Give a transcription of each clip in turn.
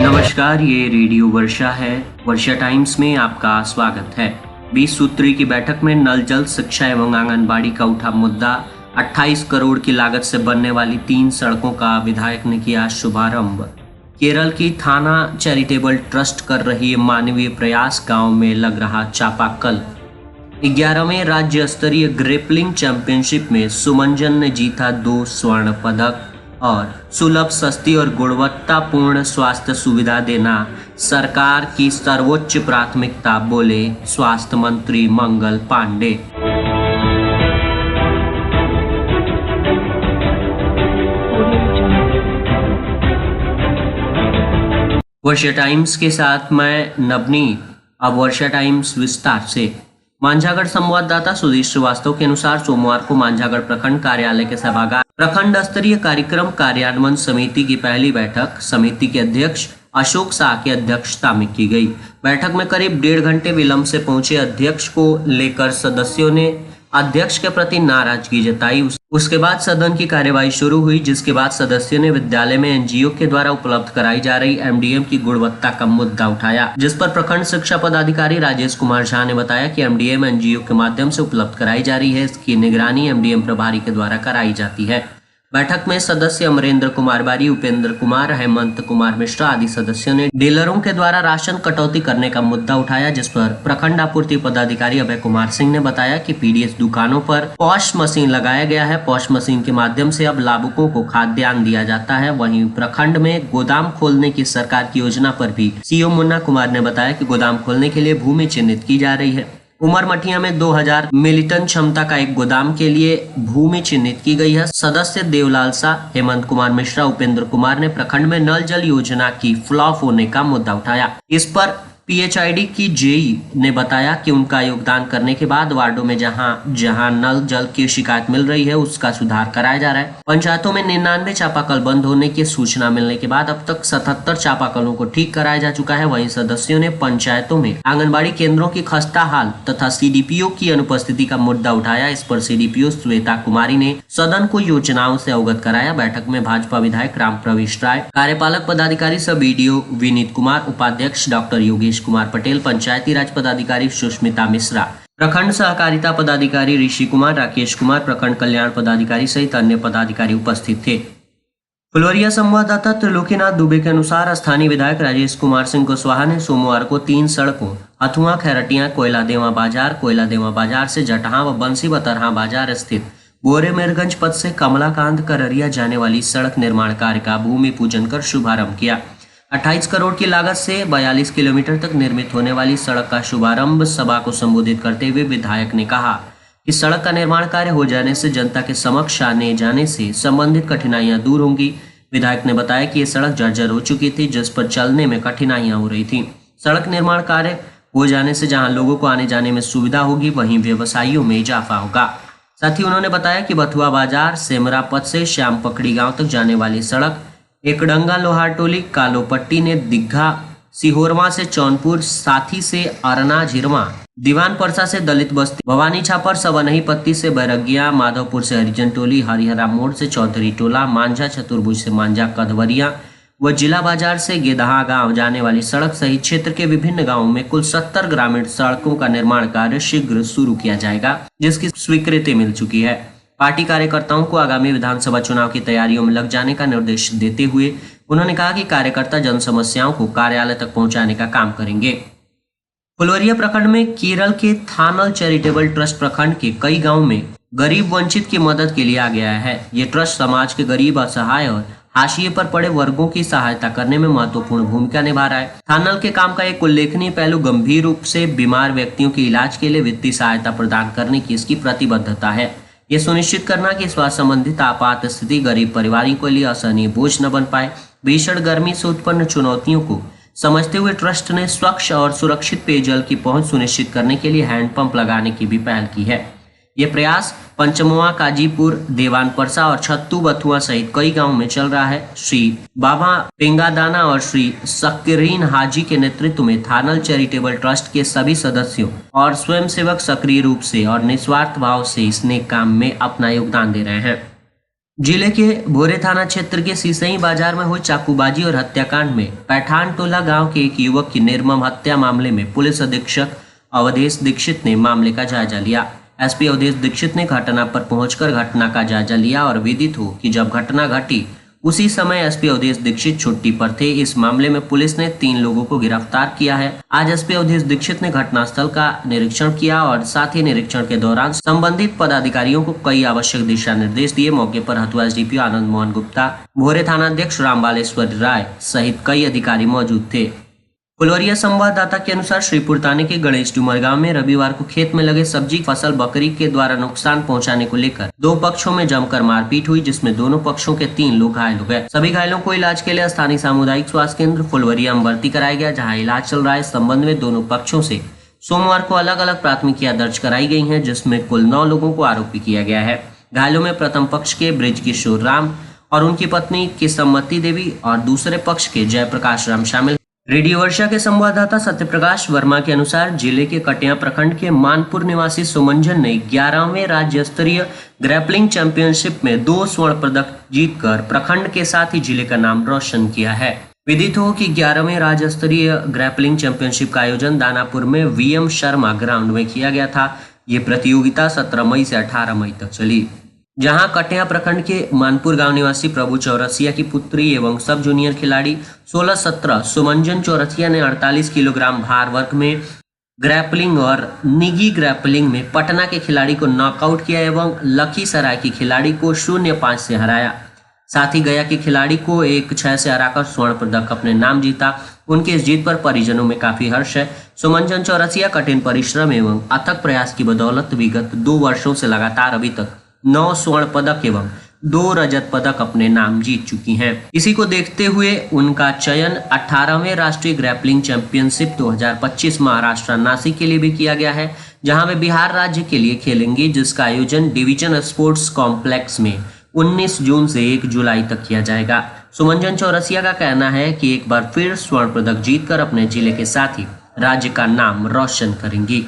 नमस्कार, ये रेडियो वर्षा है। वर्षा टाइम्स में आपका स्वागत है। 20 सूत्री की बैठक में नल जल शिक्षा एवं आंगनबाड़ी का उठा मुद्दा। 28 करोड़ की लागत से बनने वाली 3 सड़कों का विधायक ने किया शुभारंभ। केरल की थाना चैरिटेबल ट्रस्ट कर रही मानवीय प्रयास गांव में लग रहा चापाकल। 11वें राज्य स्तरीय ग्रेपलिंग चैंपियनशिप में सुमंजन ने जीता 2 स्वर्ण पदक। और सुलभ, सस्ती और गुणवत्तापूर्ण स्वास्थ्य सुविधा देना सरकार की सर्वोच्च प्राथमिकता, बोले स्वास्थ्य मंत्री मंगल पांडे। वर्षा टाइम्स के साथ मैं नवनीत। अब वर्षा टाइम्स विस्तार से। मांझागढ़ संवाददाता सुधीर श्रीवास्तव के अनुसार सोमवार को मांझागढ़ प्रखंड कार्यालय के सभागार प्रखंड स्तरीय कार्यक्रम कार्यान्वयन समिति की पहली बैठक समिति के अध्यक्ष अशोक शाह की अध्यक्षता में की गई। बैठक में करीब 1.5 घंटे विलंब से पहुंचे अध्यक्ष को लेकर सदस्यों ने अध्यक्ष के प्रति नाराजगी जताई। उसके बाद सदन की कार्यवाही शुरू हुई, जिसके बाद सदस्यों ने विद्यालय में एनजीओ के द्वारा उपलब्ध कराई जा रही एमडीएम की गुणवत्ता का मुद्दा उठाया, जिस पर प्रखंड शिक्षा पदाधिकारी राजेश कुमार झा ने बताया कि एमडीएम एनजीओ के माध्यम से उपलब्ध कराई जा रही है। इसकी निगरानी एमडीएम प्रभारी के द्वारा कराई जाती है। बैठक में सदस्य अमरेंद्र कुमार बारी, उपेंद्र कुमार, हेमंत कुमार मिश्रा आदि सदस्यों ने डीलरों के द्वारा राशन कटौती करने का मुद्दा उठाया, जिस पर प्रखंड आपूर्ति पदाधिकारी अभय कुमार सिंह ने बताया कि पीडीएस दुकानों पर पॉश मशीन लगाया गया है। पॉश मशीन के माध्यम से अब लाभुकों को खाद्यान्न दिया जाता है। वहीं प्रखंड में गोदाम खोलने की सरकार की योजना पर भी सीओ मुन्ना कुमार ने बताया कि गोदाम खोलने के लिए भूमि चिन्हित की जा रही है। उमरमठिया में 2000 मिलीटन क्षमता का एक गोदाम के लिए भूमि चिन्हित की गई है। सदस्य देवलाल शाह, हेमंत कुमार मिश्रा, उपेंद्र कुमार ने प्रखंड में नल जल योजना की फ्लॉप होने का मुद्दा उठाया। इस पर पीएचआईडी की जेई ने बताया कि उनका योगदान करने के बाद वार्डों में जहां नल जल की शिकायत मिल रही है उसका सुधार कराया जा रहा है। पंचायतों में 99 चापाकल बंद होने की सूचना मिलने के बाद अब तक 77 चापाकलों को ठीक कराया जा चुका है। वहीं सदस्यों ने पंचायतों में आंगनबाड़ी केंद्रों की खस्ता हाल तथा सीडीपीओ की अनुपस्थिति का मुद्दा उठाया। इस पर सीडीपीओ श्वेता कुमारी ने सदन को योजनाओं से अवगत कराया। बैठक में भाजपा विधायक राम प्रवेश राय, कार्यपालक पदाधिकारी सब बीडीओ विनीत कुमार, उपाध्यक्ष डॉक्टर योगेश कुमार पटेल, पंचायती राज पदाधिकारी सुष्मिता मिश्रा, प्रखंड सहकारिता पदाधिकारी ऋषि कुमार, राकेश कुमार, प्रखंड कल्याण पदाधिकारी सहित अन्य पदाधिकारी उपस्थित थे। फुलवरिया संवाददाता त्रिलोकीनाथ दुबे के अनुसार स्थानीय विधायक राजेश कुमार सिंह कुशवाहा ने सोमवार को 3 सड़कों हथुआ खैरटिया कोयला देवा बाजार से जटहा व बंसी बतरहा बाजार स्थित बोरे मेरगंज पथ से कमलाकांत कररिया जाने वाली सड़क निर्माण कार्य का भूमि पूजन कर शुभारंभ किया। 28 करोड़ की लागत से 42 किलोमीटर तक निर्मित होने वाली सड़क का शुभारंभ सभा को संबोधित करते हुए विधायक ने कहा कि सड़क का निर्माण कार्य हो जाने से जनता के समक्ष आने जाने से संबंधित कठिनाइयां दूर होंगी। विधायक ने बताया कि ये सड़क जर्जर हो चुकी थी, जिस पर चलने में कठिनाइयां हो रही थी। सड़क निर्माण कार्य हो जाने से जहां लोगों को आने जाने में सुविधा होगी, वहीं व्यवसायियों में इजाफा होगा। साथ ही उन्होंने बताया कि बथुआ बाजार सेमरा पथ से श्याम पकड़ी गाँव तक जाने वाली सड़क एकडंगा लोहार टोली कालोपट्टी ने दिग्घा सिहोरवा से चौनपुर, साथी से अरना झिरवा, दीवान परसा से दलित बस्ती, भवानी छापर सवनही पत्ती से बैरगिया, माधवपुर से हरिजन टोली, हरिहरा मोड़ से चौधरी टोला, मांझा चतुर्भुज से मांझा कधवरिया व जिला बाजार से गेदहा गांव जाने वाली सड़क सहित क्षेत्र के विभिन्न गांवों में कुल 70 ग्रामीण सड़कों का निर्माण कार्य शीघ्र शुरू किया जाएगा, जिसकी स्वीकृति मिल चुकी है। पार्टी कार्यकर्ताओं को आगामी विधानसभा चुनाव की तैयारियों में लग जाने का निर्देश देते हुए उन्होंने कहा कि कार्यकर्ता जन समस्याओं को कार्यालय तक पहुंचाने का काम करेंगे। फुलवरिया प्रखंड में केरल के थानल चैरिटेबल ट्रस्ट प्रखंड के कई गांवों में गरीब वंचित की मदद के लिए आ गया है। ये ट्रस्ट समाज के गरीब, असहाय और हाशिए पर पड़े वर्गों की सहायता करने में महत्वपूर्ण भूमिका निभा रहा है। थानल के काम का एक उल्लेखनीय पहलू गंभीर रूप से बीमार व्यक्तियों के इलाज के लिए वित्तीय सहायता प्रदान करने की इसकी प्रतिबद्धता है। ये सुनिश्चित करना कि स्वास्थ्य संबंधित आपात स्थिति गरीब परिवारों के लिए असहनीय बोझ न बन पाए। भीषण गर्मी से उत्पन्न चुनौतियों को समझते हुए ट्रस्ट ने स्वच्छ और सुरक्षित पेयजल की पहुंच सुनिश्चित करने के लिए हैंडपंप लगाने की भी पहल की है। ये प्रयास पंचमुआ, काजीपुर, देवान परसा और छत्तू बथुआ सहित कई गांवों में चल रहा है। श्री बाबा पेंगादाना और श्री शक्करीन हाजी के नेतृत्व में थानल चैरिटेबल ट्रस्ट के सभी सदस्यों और स्वयंसेवक सक्रिय रूप से और निस्वार्थ भाव से इस नेक काम में अपना योगदान दे रहे हैं। जिले के भोरे थाना क्षेत्र के सिसई बाजार में हुई चाकूबाजी और हत्याकांड में पैठान टोला गांव के एक युवक की निर्मम हत्या मामले में पुलिस अधीक्षक अवधेश दीक्षित ने मामले का जायजा लिया। एसपी अवधेश दीक्षित ने घटना पर पहुंचकर घटना का जायजा लिया और विदित हो कि जब घटना घटी उसी समय एसपी अवधेश दीक्षित छुट्टी पर थे। इस मामले में पुलिस ने 3 लोगों को गिरफ्तार किया है। आज एसपी अवधेश दीक्षित ने घटनास्थल का निरीक्षण किया और साथ ही निरीक्षण के दौरान संबंधित पदाधिकारियों को कई आवश्यक दिशा निर्देश दिए। मौके पर हथुआ एसडीपीओ आनंद मोहन गुप्ता, भोरे थानाध्यक्ष रामबालेश्वर राय सहित कई अधिकारी मौजूद थे। फुलवरिया संवाददाता के अनुसार श्रीपुर थाने के गणेश डूमर गांव में रविवार को खेत में लगे सब्जी फसल बकरी के द्वारा नुकसान पहुंचाने को लेकर 2 पक्षों में जमकर मारपीट हुई, जिसमें दोनों पक्षों के 3 लोग घायल हो गए। सभी घायलों को इलाज के लिए स्थानीय सामुदायिक स्वास्थ्य केंद्र फुलवरिया में भर्ती कराया गया, जहाँ इलाज चल रहा है। इस संबंध में दोनों पक्षों से सोमवार को अलग अलग प्राथमिकियां दर्ज कराई गई है, जिसमें कुल 9 लोगों को आरोपी किया गया है। घायलों में प्रथम पक्ष के ब्रिज किशोर राम और उनकी पत्नी किसम्मती देवी और दूसरे पक्ष के जयप्रकाश राम शामिल। रेडियो वर्षा के संवाददाता सत्यप्रकाश वर्मा के अनुसार जिले के कटिया प्रखंड के मानपुर निवासी सुमंजन ने 11वें राज्य स्तरीय ग्रैपलिंग चैंपियनशिप में 2 स्वर्ण पदक जीतकर प्रखंड के साथ ही जिले का नाम रोशन किया है। विदित हो कि 11वें राज्य स्तरीय ग्रैपलिंग चैंपियनशिप का आयोजन दानापुर में वीएम शर्मा ग्राउंड में किया गया था। ये प्रतियोगिता 17 मई से 18 मई तक चली, जहां कटिया प्रखंड के मानपुर गांव निवासी प्रभु चौरसिया की पुत्री एवं सब जूनियर खिलाड़ी 16-17 सुमंजन चौरसिया ने 48 किलोग्राम भार वर्ग में ग्रैपलिंग और निगी ग्रैपलिंग में पटना के खिलाड़ी को नॉकआउट किया एवं लखीसराय की खिलाड़ी को 0-5 से हराया। साथ ही गया के खिलाड़ी को 1-6 से हराकर स्वर्ण पदक अपने नाम जीता। उनके इस जीत पर परिजनों में काफी हर्ष है। सुमंजन चौरसिया कठिन परिश्रम एवं अथक प्रयास की बदौलत विगत 2 वर्षों से लगातार अभी तक 9 स्वर्ण पदक एवं 2 रजत पदक अपने नाम जीत चुकी हैं। इसी को देखते हुए उनका चयन 18वें राष्ट्रीय ग्रैपलिंग चैंपियनशिप 2025 महाराष्ट्र नासिक के लिए भी किया गया है, जहां वे बिहार राज्य के लिए खेलेंगी, जिसका आयोजन डिवीजन स्पोर्ट्स कॉम्प्लेक्स में 19 जून से 1 जुलाई तक किया जाएगा। सुमंजन चौरसिया का कहना है कि एक बार फिर स्वर्ण पदक जीतकर अपने जिले के साथ ही राज्य का नाम रोशन करेंगी।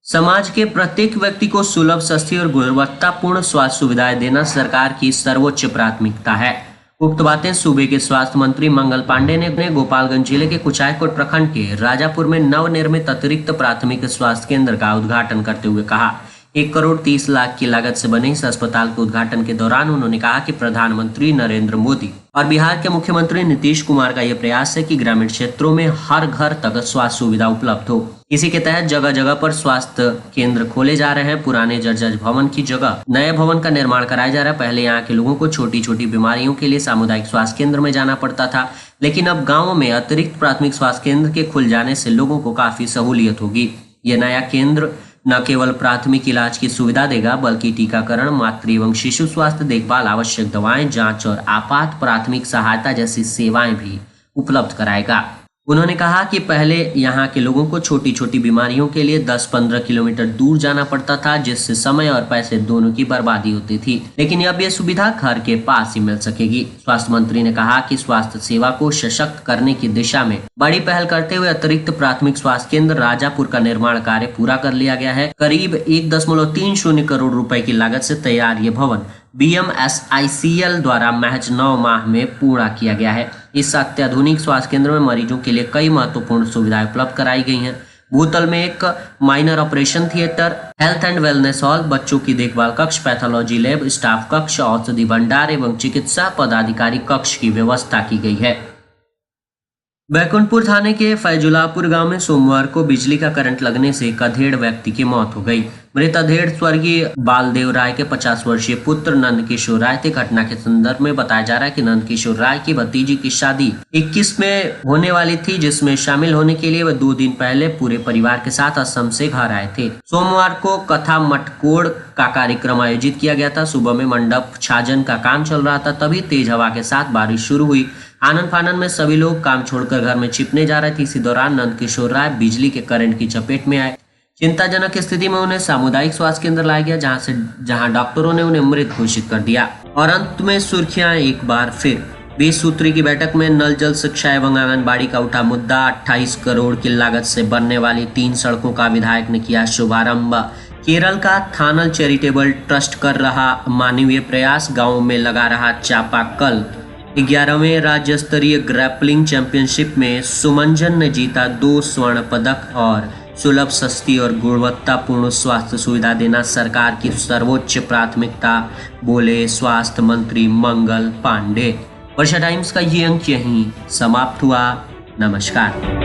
समाज के प्रत्येक व्यक्ति को सुलभ, सस्ती और गुणवत्तापूर्ण स्वास्थ्य सुविधाएं देना सरकार की सर्वोच्च प्राथमिकता है। उक्त बातें सूबे के स्वास्थ्य मंत्री मंगल पांडे ने गोपालगंज जिले के कुचायकोट प्रखंड के राजापुर में नवनिर्मित अतिरिक्त प्राथमिक स्वास्थ्य केंद्र का उद्घाटन करते हुए कहा। 1 करोड़ 30 लाख की लागत से बने इस अस्पताल के उद्घाटन के दौरान उन्होंने कहा कि प्रधानमंत्री नरेंद्र मोदी और बिहार के मुख्यमंत्री नीतीश कुमार का यह प्रयास है कि ग्रामीण क्षेत्रों में हर घर तक स्वास्थ्य सुविधा उपलब्ध हो। इसी के तहत जगह जगह पर स्वास्थ्य केंद्र खोले जा रहे हैं। पुराने जर्जर भवन की जगह नए भवन का निर्माण कराया जा रहा है। पहले यहाँ के लोगों को छोटी छोटी बीमारियों के लिए सामुदायिक स्वास्थ्य केंद्र में जाना पड़ता था, लेकिन अब गाँवों में अतिरिक्त प्राथमिक स्वास्थ्य केंद्र के खुल जाने से लोगों को काफी सहूलियत होगी। ये नया केंद्र न केवल प्राथमिक इलाज की सुविधा देगा, बल्कि टीकाकरण, मातृ एवं शिशु स्वास्थ्य देखभाल, आवश्यक दवाएं, जांच और आपात प्राथमिक सहायता जैसी सेवाएं भी उपलब्ध कराएगा। उन्होंने कहा कि पहले यहाँ के लोगों को छोटी छोटी बीमारियों के लिए 10-15 किलोमीटर दूर जाना पड़ता था, जिससे समय और पैसे दोनों की बर्बादी होती थी, लेकिन अब ये सुविधा घर के पास ही मिल सकेगी। स्वास्थ्य मंत्री ने कहा कि स्वास्थ्य सेवा को सशक्त करने की दिशा में बड़ी पहल करते हुए अतिरिक्त प्राथमिक स्वास्थ्य केंद्र राजापुर का निर्माण कार्य पूरा कर लिया गया है। करीब 1.30 करोड़ रुपए की लागत से तैयार ये भवन BMSICL द्वारा महज 9 माह में पूरा किया गया है। इस अत्याधुनिक स्वास्थ्य केंद्र में मरीजों के लिए कई महत्वपूर्ण सुविधाएं उपलब्ध कराई गई हैं। भूतल में एक minor operation theatre, health and wellness hall, बच्चों की देखभाल कक्ष, पैथोलॉजी लैब, स्टाफ कक्ष, औषधि भंडार एवं चिकित्सा पदाधिकारी कक्ष की व्यवस्था की गई है। बैकुंठपुर थाने के फैजुलापुर गांव में सोमवार को बिजली का करंट लगने से एक अधेड़ व्यक्ति की मौत हो गई। मृत अधेड़ स्वर्गीय बालदेव राय के 50 वर्षीय पुत्र नंद किशोर राय थे। घटना के संदर्भ में बताया जा रहा है कि नंद किशोर राय की भतीजी की शादी 21 में होने वाली थी, जिसमें शामिल होने के लिए वह 2 दिन पहले पूरे परिवार के साथ असम से घर आए थे। सोमवार को कथा मटकोड़ का कार्यक्रम आयोजित किया गया था। सुबह में मंडप छाजन का काम चल रहा था, तभी तेज हवा के साथ बारिश शुरू हुई। आनंद फानन में सभी लोग काम छोड़कर घर में छिपने जा रहे थे। इसी दौरान नंद किशोर राय बिजली के करंट की चपेट में आए। चिंताजनक स्थिति में उन्हें सामुदायिक स्वास्थ्य केंद्र लाया गया, जहां डॉक्टरों ने उन्हें मृत घोषित कर दिया। और अंत में सुर्खियां एक बार फिर। 20 सूत्री की बैठक में नल जल शिक्षा एवं आंगनबाड़ी का उठा मुद्दा। 28 करोड़ की लागत से बनने वाली 3 सड़कों का विधायक ने किया शुभारंभ। केरल का थानल चैरिटेबल ट्रस्ट कर रहा मानवीय प्रयास, गांव में लगा रहा चापाकल। 11वें राज्य स्तरीय ग्रैपलिंग चैंपियनशिप में सुमंजन ने जीता 2 स्वर्ण पदक और सुलभ, सस्ती और गुणवत्तापूर्ण स्वास्थ्य सुविधा देना सरकार की सर्वोच्च प्राथमिकता, बोले स्वास्थ्य मंत्री मंगल पांडे। वर्षा टाइम्स का ये अंक यहीं समाप्त हुआ। नमस्कार।